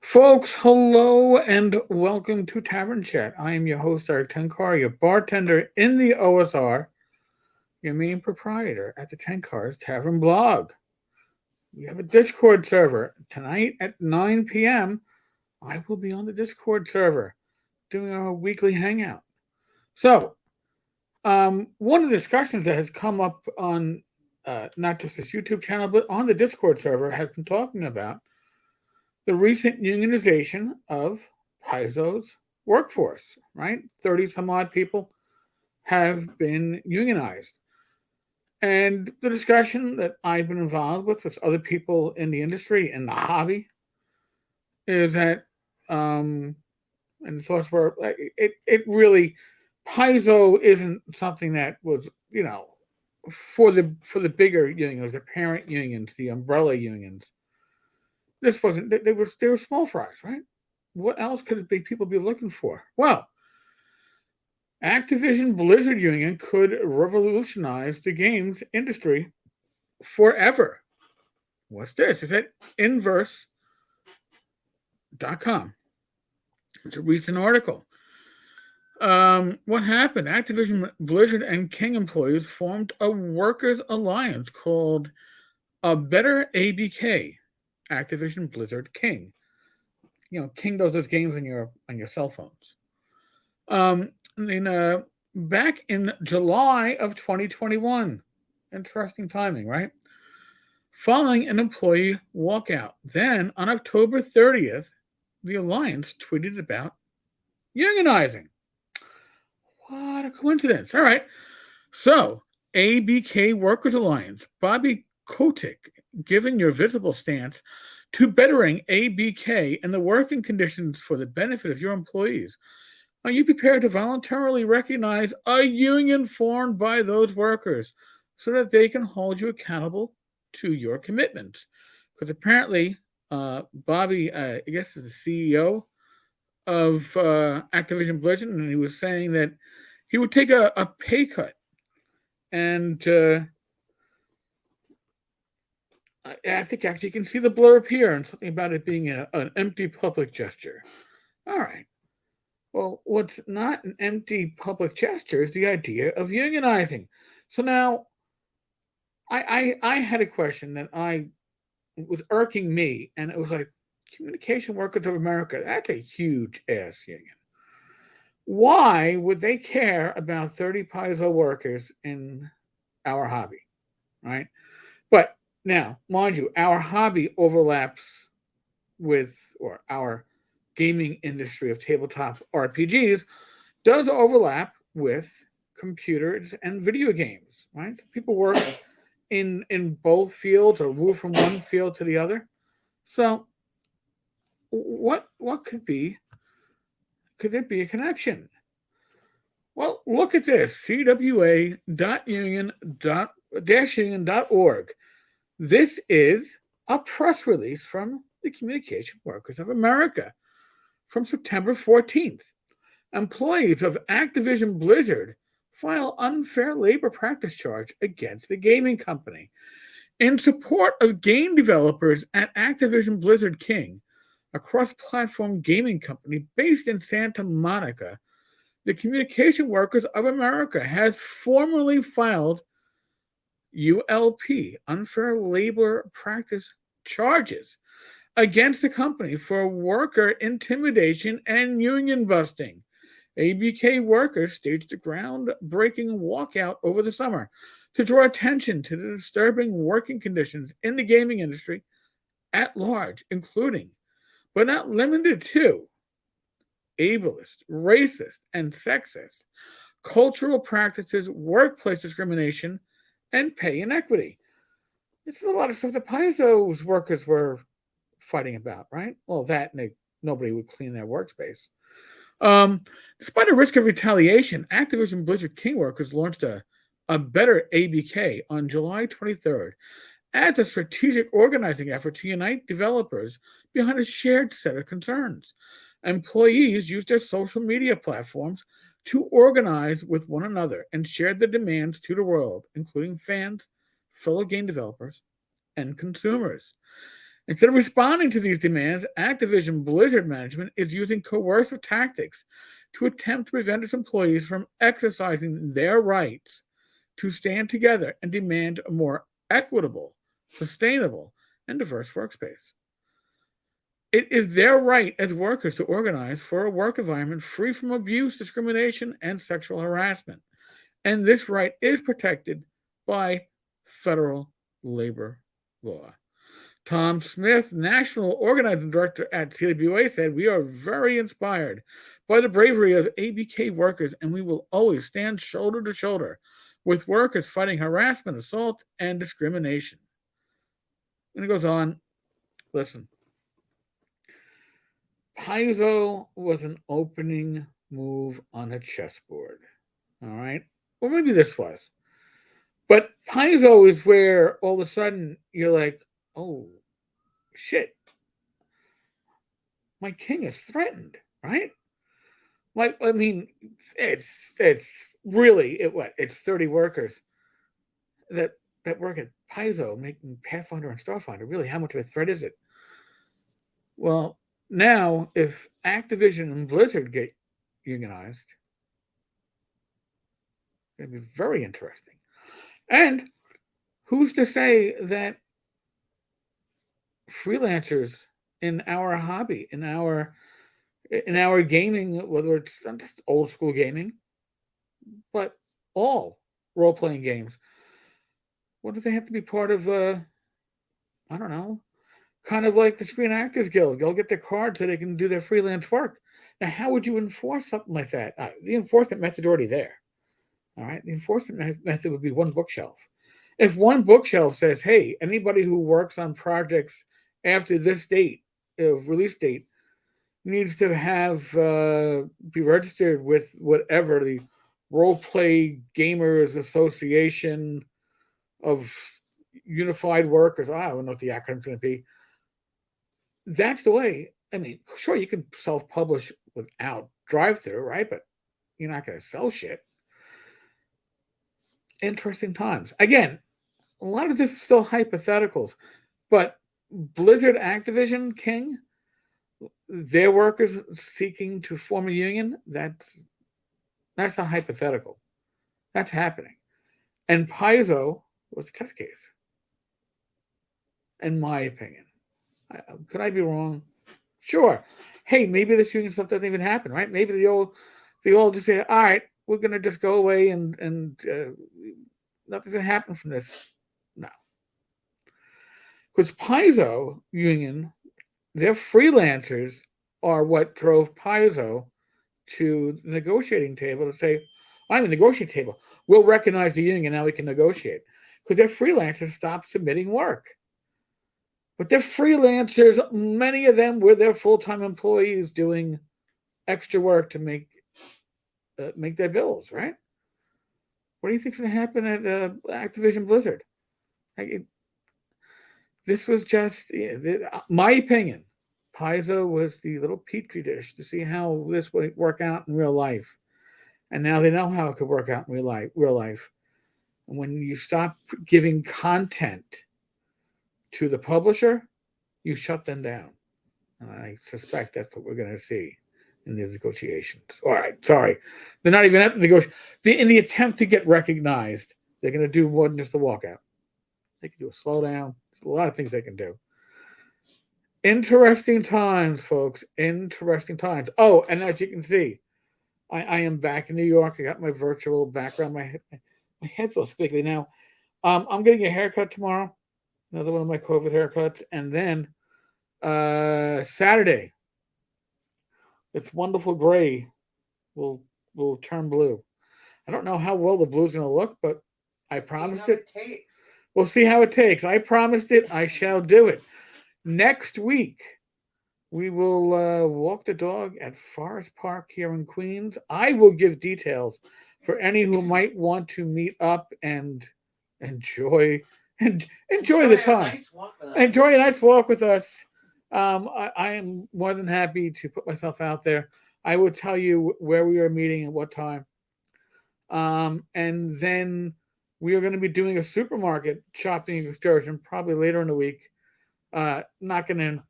Folks, hello and welcome to Tavern Chat. I am your host, Eric Tenkar, your bartender in the OSR, your main proprietor at the Tenkar's Tavern blog. We have a Discord server. Tonight at 9 p.m., I will be on the Discord server doing our weekly hangout. So, one of the discussions that has come up on not just this YouTube channel, but on the Discord server has been talking about the recent unionization of Paizo's workforce, right? 30 some odd people have been unionized. And the discussion that I've been involved with other people in the industry, in the hobby, is that, and the thoughts were, it really, Paizo isn't something that was, for the bigger unions, the parent unions, the umbrella unions. This wasn't. They were small fries, right? What else could it be? People be looking for? Well, Activision Blizzard Union could revolutionize the games industry forever. What's this? Is it Inverse.com? It's a recent article. What happened? Activision Blizzard and King employees formed a workers' alliance called a Better ABK. Activision Blizzard King. King does those games on your cell phones. Back in July of 2021, interesting timing, right? Following an employee walkout. Then on October 30th, the alliance tweeted about unionizing. What a coincidence. All right. So, ABK Workers Alliance, Bobby Kotick, giving your visible stance to bettering ABK and the working conditions for the benefit of your employees. Are you prepared to voluntarily recognize a union formed by those workers so that they can hold you accountable to your commitments? Because apparently, Bobby, I guess, is the CEO of Activision Blizzard, and he was saying that he would take a pay cut. And I think actually you can see the blurb here and something about it being an empty public gesture. All right. Well, what's not an empty public gesture is the idea of unionizing. So now, I had a question that was irking me, and it was like, Communication Workers of America, that's a huge ass union. Why would they care about 30 Paizo workers in our hobby, right? But now, mind you, our hobby overlaps with, or our gaming industry of tabletop RPGs does overlap with computers and video games, right? So people work in both fields or move from one field to the other. So what could there be a connection? Well, look at this, CWA.union.org. This is a press release from the Communication Workers of America from September 14th. Employees of Activision Blizzard file unfair labor practice charge against the gaming company. In support of game developers at Activision Blizzard King, a cross-platform gaming company based in Santa Monica, the Communication Workers of America has formally filed ULP, unfair labor practice charges, against the company for worker intimidation and union busting. ABK workers staged a groundbreaking walkout over the summer to draw attention to the disturbing working conditions in the gaming industry at large, including, but not limited to, ableist, racist, and sexist cultural practices, workplace discrimination, and pay inequity. This is a lot of stuff that Paizo's workers were fighting about, right? Well, that and nobody would clean their workspace. Despite a risk of retaliation, Activision Blizzard King workers launched a Better ABK on July 23rd as a strategic organizing effort to unite developers behind a shared set of concerns. Employees used their social media platforms to organize with one another and share the demands to the world, including fans, fellow game developers, and consumers. Instead of responding to these demands, Activision Blizzard management is using coercive tactics to attempt to prevent its employees from exercising their rights to stand together and demand a more equitable, sustainable, and diverse workspace. It is their right as workers to organize for a work environment free from abuse, discrimination, and sexual harassment. And this right is protected by federal labor law. Tom Smith, National Organizing Director at CWA, said, "We are very inspired by the bravery of ABK workers, and we will always stand shoulder to shoulder with workers fighting harassment, assault, and discrimination." And it goes on, listen. Paizo was an opening move on a chessboard. All right? Or maybe this was. But Paizo is where all of a sudden you're like, oh, shit. My king is threatened, right? Like, I mean, it's really it's 30 workers that work at Paizo making Pathfinder and Starfinder. Really, how much of a threat is it? Well, now if Activision and Blizzard get unionized, it's going to be very interesting. And who's to say that freelancers in our hobby, in our gaming, whether it's not just old school gaming, but all role playing games, what do they have to be part of? I don't know, kind of like the Screen Actors Guild. They'll get their card so they can do their freelance work. Now, how would you enforce something like that? The enforcement method's already there. All right, the enforcement method would be one bookshelf. If one bookshelf says, "Hey, anybody who works on projects after this date, release date, needs to have be registered with whatever the Role Play Gamers Association of Unified Workers." I don't know what the acronym's going to be. That's the way. I mean, sure, you can self-publish without drive-through, right? But you're not going to sell shit. Interesting times. Again, a lot of this is still hypotheticals, but BlizzardActivisionKing, their workers seeking to form a union, that's not hypothetical. That's happening. And Paizo was a test case, in my opinion. Could I be wrong? Sure. Hey, maybe this union stuff doesn't even happen, right? Maybe they all just say, all right, we're going to just go away and nothing's going to happen from this. No. Because Paizo union, their freelancers are what drove Paizo to the negotiating table to say, I'm a negotiating table. We'll recognize the union and now we can negotiate. Because their freelancers stopped submitting work. But they're freelancers. Many of them were their full-time employees doing extra work to make their bills, right? What do you think's going to happen at Activision Blizzard? This was just my opinion. Paizo was the little petri dish to see how this would work out in real life, and now they know how it could work out in real life. And when you stop giving content to the publisher, you shut them down. And I suspect that's what we're going to see in these negotiations. All right, sorry. They're not even at the negotiation. In the attempt to get recognized, they're going to do more than just a walkout. They can do a slowdown. There's a lot of things they can do. Interesting times, folks. Interesting times. Oh, and as you can see, I am back in New York. I got my virtual background. My head feels squiggly now. I'm getting a haircut tomorrow. Another one of my COVID haircuts. And then Saturday, it's wonderful gray will turn blue. I don't know how well the blue's going to look, but I promised it. We'll see how it takes. I promised it. I shall do it. Next week, we will walk the dog at Forest Park here in Queens. I will give details for any who might want to meet up and enjoy the time. Enjoy a nice walk with us. I am more than happy to put myself out there. I will tell you where we are meeting and what time. And then we are going to be doing a supermarket shopping excursion probably later in the week. Not gonna.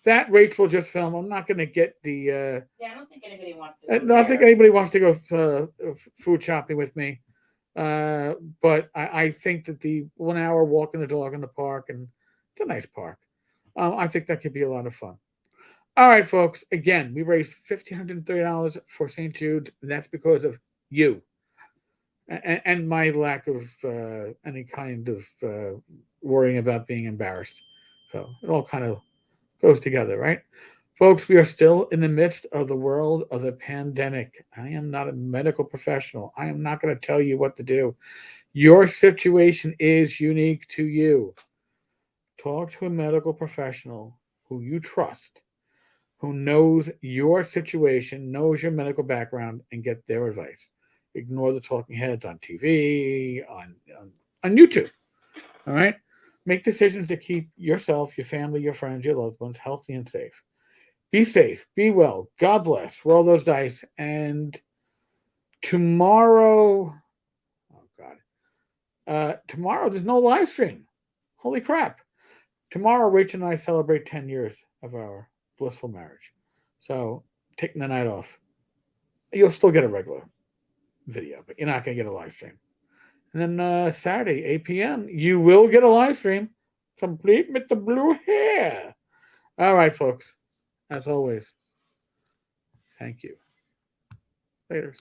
That Rachel just filmed. I'm not gonna get the. Yeah, I don't think anybody wants to. I don't think anybody wants to go food shopping with me. But I think that the 1 hour walking the dog in the park, and it's a nice park. I think that could be a lot of fun. All right, folks. Again, we raised $1,530 for St. Jude's. And that's because of you and my lack of any kind of worrying about being embarrassed. So it all kind of goes together, right? Folks, we are still in the midst of the world of the pandemic. I am not a medical professional. I am not going to tell you what to do. Your situation is unique to you. Talk to a medical professional who you trust, who knows your situation, knows your medical background, and get their advice. Ignore the talking heads on TV, on YouTube. All right? Make decisions to keep yourself, your family, your friends, your loved ones healthy and safe. Be safe. Be well. God bless. Roll those dice. And tomorrow, oh God, tomorrow there's no live stream. Holy crap. Tomorrow, Rachel and I celebrate 10 years of our blissful marriage. So, taking the night off. You'll still get a regular video, but you're not going to get a live stream. And then Saturday, 8 p.m., you will get a live stream complete with the blue hair. All right, folks. As always, thank you. Later.